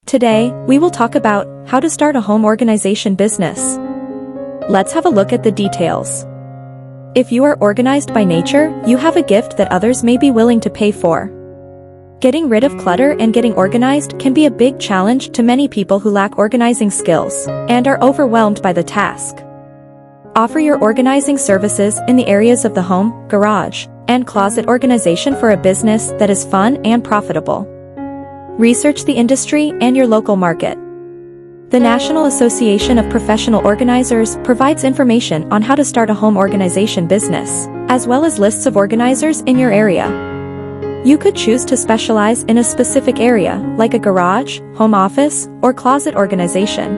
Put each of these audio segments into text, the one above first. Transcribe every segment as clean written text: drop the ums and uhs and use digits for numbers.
Today, we will talk about how to start a home organization business. Let's have a look at the details. If you are organized by nature, you have a gift that others may be willing to pay for. Getting rid of clutter and getting organized can be a big challenge to many people who lack organizing skills and are overwhelmed by the task. Offer your organizing services in the areas of the home, garage, and closet organization for a business that is fun and profitable. Research the industry and your local market. The National Association of Professional Organizers provides information on how to start a home organization business, as well as lists of organizers in your area. You could choose to specialize in a specific area, like a garage, home office, or closet organization.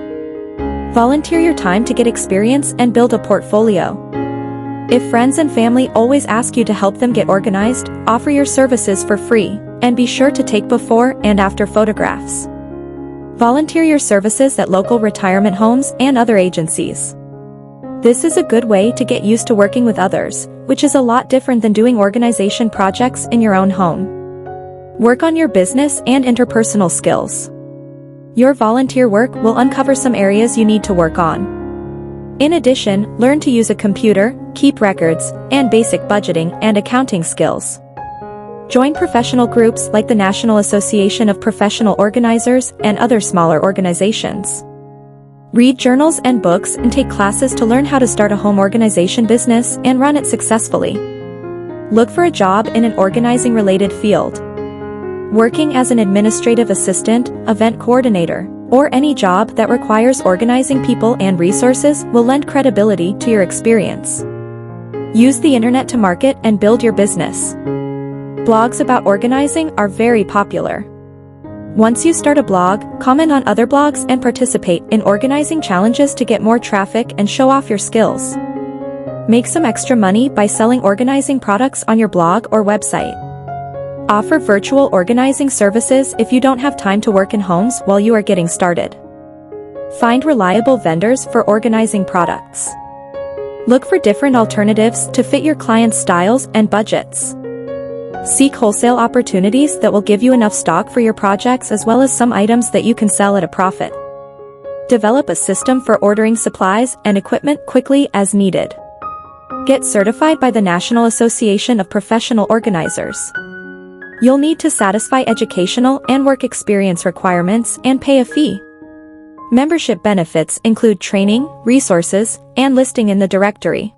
Volunteer your time to get experience and build a portfolio. If friends and family always ask you to help them get organized, offer your services for free, and be sure to take before and after photographs. Volunteer your services at local retirement homes and other agencies. This is a good way to get used to working with others, which is a lot different than doing organization projects in your own home. Work on your business and interpersonal skills. Your volunteer work will uncover some areas you need to work on. In addition, learn to use a computer, keep records, and basic budgeting and accounting skills. Join professional groups like the National Association of Professional Organizers and other smaller organizations. Read journals and books and take classes to learn how to start a home organization business and run it successfully. Look for a job in an organizing-related field. Working as an administrative assistant, event coordinator, or any job that requires organizing people and resources will lend credibility to your experience. Use the internet to market and build your business. Blogs about organizing are very popular. Once you start a blog, comment on other blogs and participate in organizing challenges to get more traffic and show off your skills. Make some extra money by selling organizing products on your blog or website. Offer virtual organizing services if you don't have time to work in homes while you are getting started. Find reliable vendors for organizing products. Look for different alternatives to fit your clients' styles and budgets. Seek wholesale opportunities that will give you enough stock for your projects as well as some items that you can sell at a profit. Develop a system for ordering supplies and equipment quickly as needed. Get certified by the National Association of Professional Organizers. You'll need to satisfy educational and work experience requirements and pay a fee. Membership benefits include training, resources, and listing in the directory.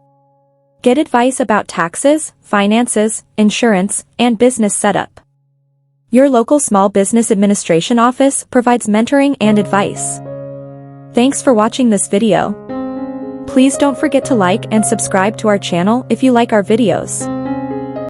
Get advice about taxes, finances, insurance, and business setup. Your local small business administration office provides mentoring and advice. Thanks for watching this video. Please don't forget to like and subscribe to our channel if you like our videos.